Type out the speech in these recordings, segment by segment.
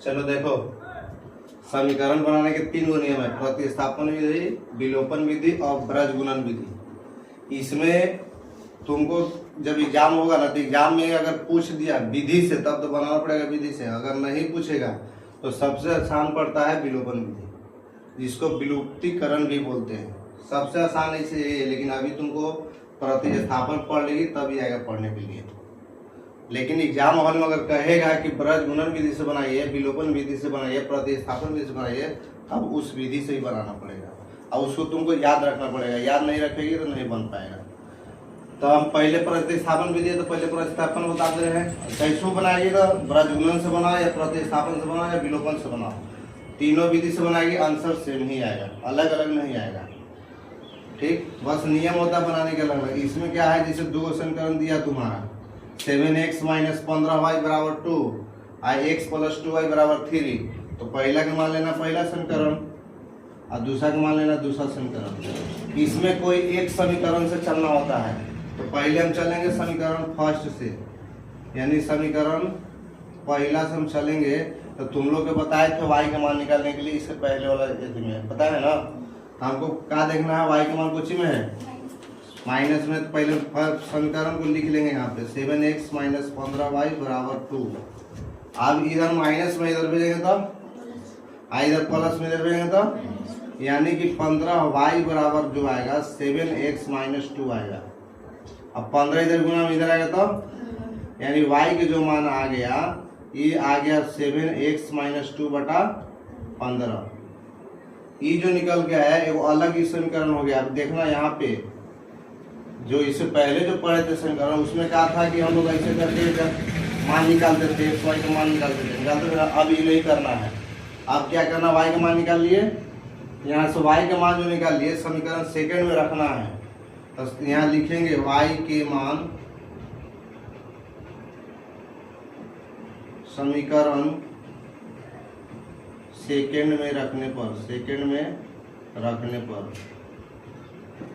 चलो देखो, समीकरण बनाने के 3 गो नियम है, प्रतिस्थापन विधि, विलोपन विधि और ब्रज गुणन विधि। इसमें तुमको जब एग्जाम होगा ना, तो एग्जाम में अगर पूछ दिया विधि से तब तो बनाना पड़ेगा विधि से, अगर नहीं पूछेगा तो सबसे आसान पड़ता है विलोपन विधि, जिसको विलुप्तीकरण भी बोलते हैं। सबसे आसान इसे यही है, लेकिन अभी तुमको प्रतिस्थापन पढ़ लेगी तब ही आएगा पढ़ने के लिए। लेकिन एग्जाम हॉल में अगर कहेगा कि ब्रज गुणन विधि से बनाइए, विलोपन विधि से बनाइए, प्रतिस्थापन विधि से बनाइए, तब उस विधि से ही बनाना पड़ेगा और उसको तुमको याद रखना पड़ेगा। याद नहीं रखेगी तो नहीं बन पाएगा। तो हम पहले प्रतिस्थापन विधि है तो पहले प्रतिस्थापन बता दे रहे हैं। कैसे बनाएगी तो ब्रज गुणन से बनाओ या प्रतिस्थापन से बनाओ या विलोपन से बनाओ, तीनों विधि से बनाएगी, आंसर सेम ही आएगा, अलग अलग नहीं आएगा। ठीक, बस नियम होता है बनाने के अलग अलग। इसमें क्या है, जैसे दो समीकरण दिया तुम्हारा 7x - 15y = 2 और x + 2y = 3, तो पहला का मान लेना पहला समीकरण और दूसरा का मान लेना दूसरा समीकरण। इसमें कोई एक समीकरण से चलना होता है, तो पहले हम चलेंगे समीकरण फर्स्ट से, यानी समीकरण पहला से हम चलेंगे। तो तुम लोग को बताए थे y का मान निकालने के लिए, इससे पहले वाला में पता है ना, हमको क्या देखना है, y का मान कुछ में है माइनस में, तो पहले समीकरण को लिख लेंगे यहाँ पे 7x - 15y = 2। अब इधर माइनस में इधर भेजेंगे तो इधर प्लस में इधर भेजेंगे तो यानी कि 15y बराबर जो आएगा 7x - 2 आएगा। अब 15 इधर गुना में इधर आएगा तो यानी y के जो मान आ गया, ये आ गया 7x - 2 बटा 15। ये जो निकल गया है एक अलग ही समीकरण हो गया। अब देखना यहाँ पे जो इससे पहले जो पढ़े थे समीकरण, उसमें क्या था कि हम लोग ऐसे करके मान निकालते थे, y का मान निकालते थे। अब ये नहीं करना है। अब क्या करना, y का मान निकाल लिए, यहाँ से y का मान जो निकाल लिए समीकरण सेकंड में रखना है। तो यहाँ लिखेंगे y के मान समीकरण सेकंड में रखने पर,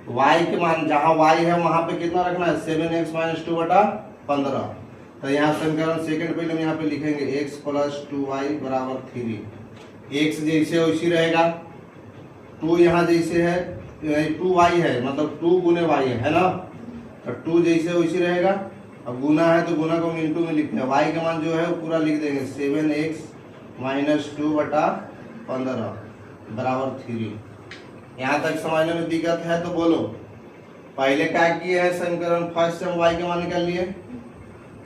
y के मान जहाँ y है वहां पे कितना रखना है, 7x - 2 बटा 15। तो यहाँ समीकरण सेकंड पहले हम यहाँ पे लिखेंगे x + 2y = 3। x जैसे वैसी रहेगा, 2 यहाँ जैसे है 2y है, मतलब 2 गुने y है ना, तो 2 जैसे वैसी रहेगा। अब गुना है तो गुना को मिनटों में लिखते हैं। y का मान जो है वो पूरा लिख देंगे 7x - 2 बटा 15 = 3। यहाँ तक समझने में दिक्कत है तो बोलो। पहले क्या किए हैं, समीकरण फर्स्ट से हम y का मान निकाल लिए,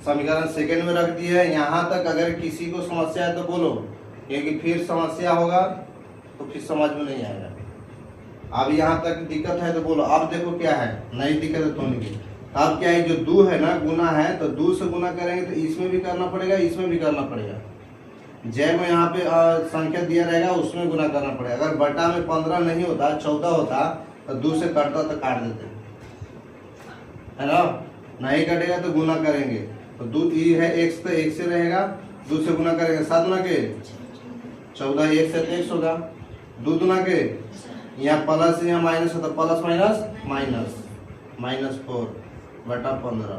समीकरण सेकंड में रख दिए है। यहाँ तक अगर किसी को समस्या है तो बोलो, क्योंकि फिर समस्या होगा तो फिर समझ में नहीं आएगा। अब यहाँ तक दिक्कत है तो बोलो। अब देखो क्या है, नहीं दिक्कत है तो नहीं। अब क्या है, जो 2 है ना गुना है, तो 2 से गुना करेंगे तो इसमें भी करना पड़ेगा, इसमें भी करना पड़ेगा। जब यहाँ पे संख्या दिया रहेगा उसमें गुना करना पड़ेगा। अगर बटा में 15 नहीं होता 14 होता तो 2 से कटता तो काट देते, है ना। नहीं कटेगा तो गुना करेंगे, तो 2 ई है x, तो x से रहेगा, 2 से गुना करेंगे 7 गुना के 14, 1 से 23 होगा, 2 गुना के यहाँ प्लस यहाँ माइनस होता, प्लस माइनस -4 बटा 15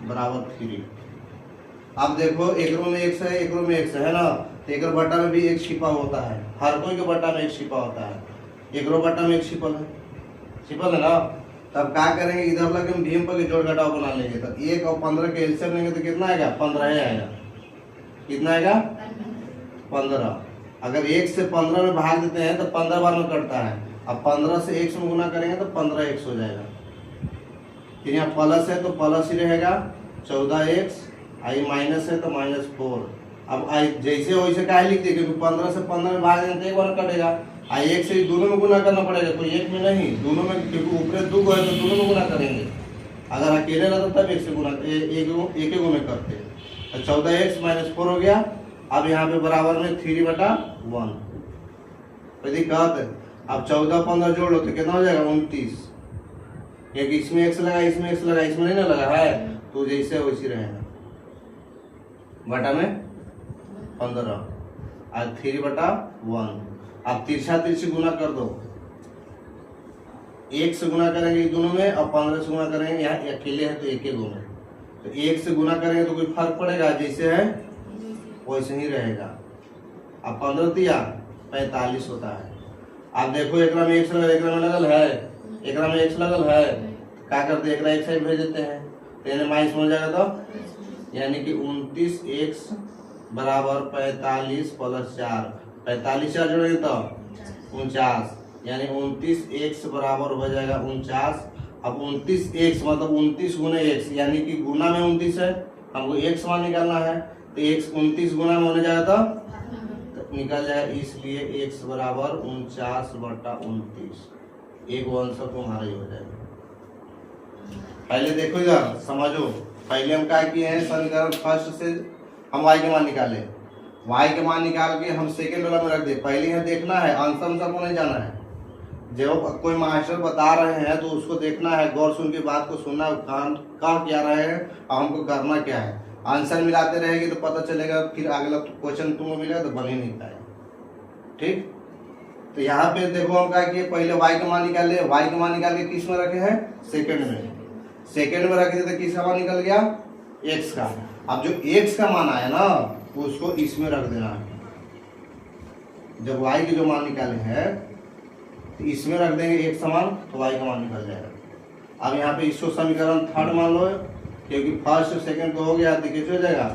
= 3। अब देखो एक रो में x है, एक रो में x है ना, तो एक बटा में भी एक छिपा होता है, हर कोई के बटा में एक छिपा होता है। एक रो बटा में एक छिपल है ना। तब क्या करेंगे, इधर लगे हम भीम पर जोड़ घटाव बना लेंगे। तो 1 और 15 के एलसीएम लेंगे तो कितना आएगा, 15 ही आएगा। कितना आएगा, 15। अगर 1 से 15 में भाग देते हैं तो 15 बार में कटता है। अब 15 से 1 में गुना करेंगे तो 15x हो जाएगा। फिर यहाँ प्लस है तो प्लस ही रहेगा 14x, आई माइनस है तो -4। अब आई जैसे वैसे क्या लिख दिए, क्योंकि 15 से 15 में भाग देंगे तो एक बार कटेगा। आई 1 से दोनों में गुना करना पड़ेगा, कोई एक में नहीं, दोनों में, क्योंकि ऊपर 2 है तो दोनों में गुना करेंगे। अगर अकेले रहता तब 1 से गुना एक में करते। तो 14x -4 हो गया। अब यहाँ पे बराबर में 3/1, कोई दिक्कत है। अब 14 15 जोड़ लो तो कितना हो जाएगा, 29। क्योंकि इसमें x लगा, इसमें x लगा, इसमें नहीं ना लगा है, तो जैसे वैसे रहेगा। बटा में 15 और 3/1। अब तिरछा तिरछी गुना कर दो, 1 से गुना करेंगे दोनों में और 15 से गुना करेंगे, यहाँ अकेले है तो एक गो में। तो 1 से गुना करेंगे तो कोई फर्क पड़ेगा, जैसे है वैसे ही रहेगा। अब 15 दिया 45 होता है। अब देखो एकरा में x लगल, एकरा में लगल है, एकरा में x लगल है, क्या करते हैं एकरा एक साइड भेज देते हैं, तो यानी माइनस हो जाएगा, तो यानी कि 29x बराबर 45 प्लस 4, 45 4 जोड़ेंगे तो 49, यानी 29x बराबर हो जाएगा 49। अब 29x मतलब 29 गुना x, यानी कि गुना में 29 है, हमको x मान निकालना है, तो x 29 गुना में होने जाएगा तो निकल जाएगा, इसलिए x बराबर 49/29। एक आंसर तुम्हारा ही हो जाएगा। पहले देखो इधर समझो, पहले हम क्या किए हैं, समीकरण फर्स्ट से हम y के मान निकाले, y के मान निकाल के हम सेकेंड वाला में रख दे। पहले यहाँ देखना है, आंसर को नहीं जाना है। जब कोई मास्टर बता रहे हैं तो उसको देखना है, गौर सुन के बात को सुनना, कहा क्या रहे हैं और हमको करना क्या है। आंसर मिलाते रहेंगे तो पता चलेगा, फिर अगला क्वेश्चन तुमको मिलेगा तो बन ही नहीं पाएगा। ठीक, तो यहाँ पे देखो हम क्या किए, पहले y का मान निकाल लिया, y का मान निकाल के किस में रखे हैं, सेकंड में, सेकंड में रखे थे तो किसका मान निकल गया, x का। अब जो x का मान आया ना उसको इसमें रख देना है। जब y के जो मान निकाले हैं तो इसमें रख देंगे एक समान, तो y का मान निकल जाएगा। अब यहाँ पे इसको समीकरण थर्ड मान लो, क्योंकि फर्स्ट सेकंड तो हो गया, तो कैसे हो जाएगा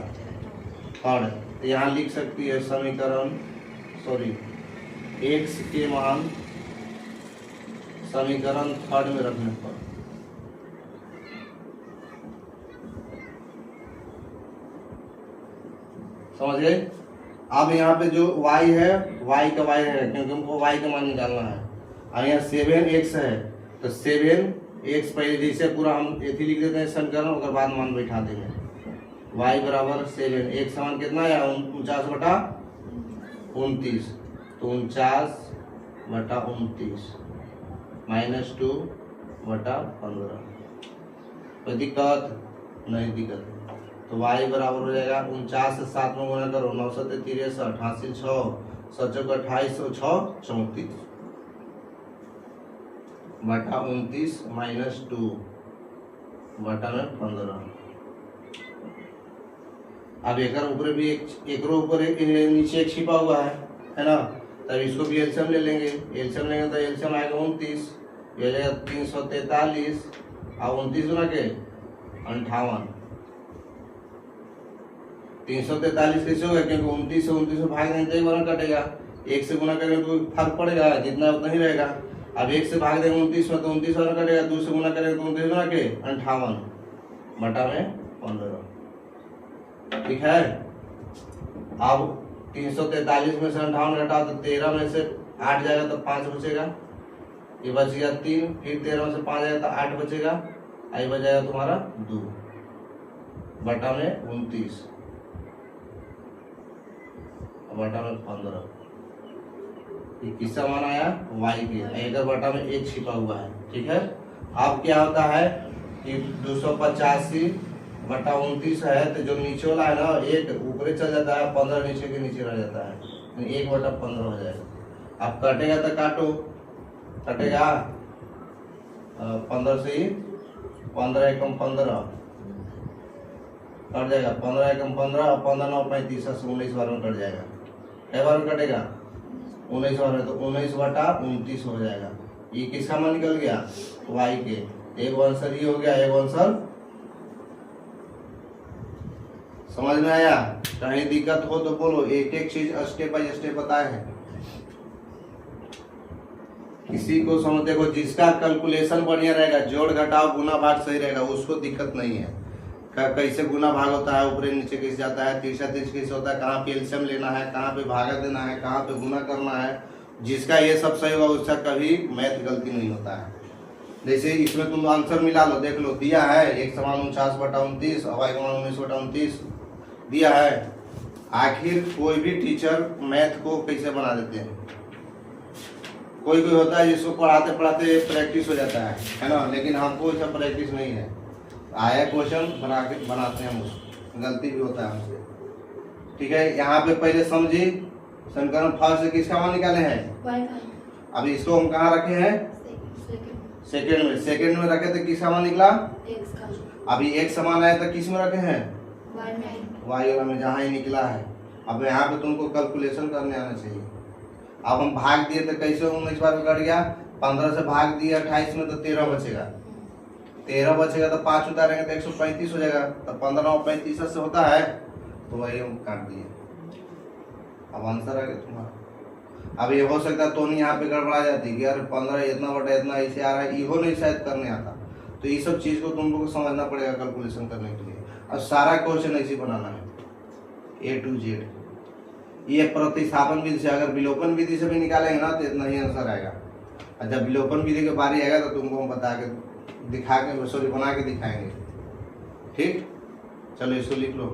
थर्ड। तो यहाँ लिख सकती है समीकरण x के मान समीकरण थर्ड में रखने पर समझ गए। अब यहाँ पे जो y है, y का y है, क्योंकि हमको y का मान निकालना है। अब यहाँ 7x है, तो 7x पहले जैसे पूरा हम एथी लिख देते हैं समीकरण, उसके बाद मान बैठा देंगे। y बराबर 7, x समान कितना है 49/29, तो 49/29 -2/15। कोई दिक्कत नहीं, दिक्कत। तो y बराबर हो जाएगा 49 से 7 में गुना करो, 9 7 63, 88 6 7 28 6 34 बटा 29 -2/15। अब एक ऊपर भी एक ऊपर नीचे एक छिपा हुआ है ना, तब इसको भी एलसीएम ले लेंगे। एलसीएम लेंगे तो एलसीएम आएगा 29, ये जाएगा 343 और 29 गुना के 58। 343 कैसे होगा, क्योंकि 29 से 29 में भाग देंगे तो एक बार कटेगा, 1 से गुना करेंगे तो फर्क पड़ेगा, जितना उतना ही रहेगा। अब 1 से भाग देंगे 29 में तो 29 बार कटेगा, 2 से गुना करेंगे तो 29 गुना के 58 बटा में 15। ठीक है। अब 343 में से 58 घटाओ तो 13 में से 8 जाएगा तो 5 बचेगा, ये बच गया 3, फिर 13 में से 5 जाएगा तो 8 बचेगा, आई बच जाएगा तुम्हारा 2 बटा में 29 बटा में 15। ये किसका मान आया, y के, एक बटा में 1 छिपा हुआ है। ठीक है। अब क्या होता है कि 285/29 है, तो जो नीचे वाला है ना 1 ऊपर चल जाता है, 15 नीचे के नीचे रह जाता है, 1/15 हो जाएगा। अब कटेगा तो काटो, कटेगा 15 से ही 15 एकम 15 कट जाएगा, 15 एकम 15 और 15 9 35 से 19 बार में कट जाएगा। कई बार में कटेगा 19 बार में, तो 19/29 हो जाएगा। ये किसका मान निकल गया, y के। एक आंसर ये हो गया, एक आंसर। समझ में आया, कहीं दिक्कत हो तो बोलो, एक एक चीज स्टेप बाय स्टेप बताए हैं। किसी को समझ, देखो जिसका कैलकुलेशन बढ़िया रहेगा, जोड़ घटाव गुना भाग सही रहेगा, उसको दिक्कत नहीं है। कैसे गुना भाग होता है, ऊपर नीचे कैसे जाता है, तिरछा तिरछ कैसे होता है, कहाँ पे एलसीएम लेना है, कहाँ पे भागा देना है, कहाँ पे गुना करना है, जिसका ये सब सही होगा उसका कभी मैथ गलती नहीं होता है। जैसे इसमें तुम आंसर मिला लो, देख लो, दिया है x समान 49/29 और y समान 19/29 दिया है। आखिर कोई भी टीचर मैथ को कैसे बना देते हैं, कोई कोई होता है जिसको पढ़ाते पढ़ाते प्रैक्टिस हो जाता है ना, लेकिन हमको ऐसा प्रैक्टिस नहीं है। आया क्वेश्चन बना के बनाते हैं, उसको गलती भी होता है हमसे। ठीक है। यहाँ पे पहले समझी, समीकरण फर्स्ट से किसका मान निकाले हैं, अभी इसको हम कहाँ रखे हैं, सेकेंड में। सेकेंड में रखे तो किसका मान निकला, अभी एक समान आया तो किस में रखे हैं, y वाला में, जहाँ ही निकला है। अब यहाँ पे तुमको कैलकुलेशन करने आना चाहिए। अब हम भाग दिए तो कैसे 19 बार कट गया, 15 से भाग दिया 28 में तो 13 बचेगा, 13 बचेगा तो 5 उतारेंगे तो 135 हो जाएगा। तो 15 और 35 से होता है, तो वही हम काट दिए। अब आंसर आ गया तुम्हारा। अब ये हो सकता है तो नहीं यहाँ पे गड़बड़ा जाती कि यार 15 इतना बटा इतना ऐसे आ रहा है, इहो नहीं शायद करने आता। तो ये सब चीज़ को तुम लोग को समझना पड़ेगा कैलकुलेशन करने के लिए। और सारा क्वेश्चन ऐसे बनाना है A to Z। ये प्रतिस्थापन विधि से, अगर विलोपन विधि से भी निकालेंगे ना तो इतना ही आंसर आएगा। और जब विलोपन विधि के बारी आएगा तो तुमको हम बता के दिखा के, सॉरी बना के दिखाएंगे। ठीक, चलो इसको लिख लो।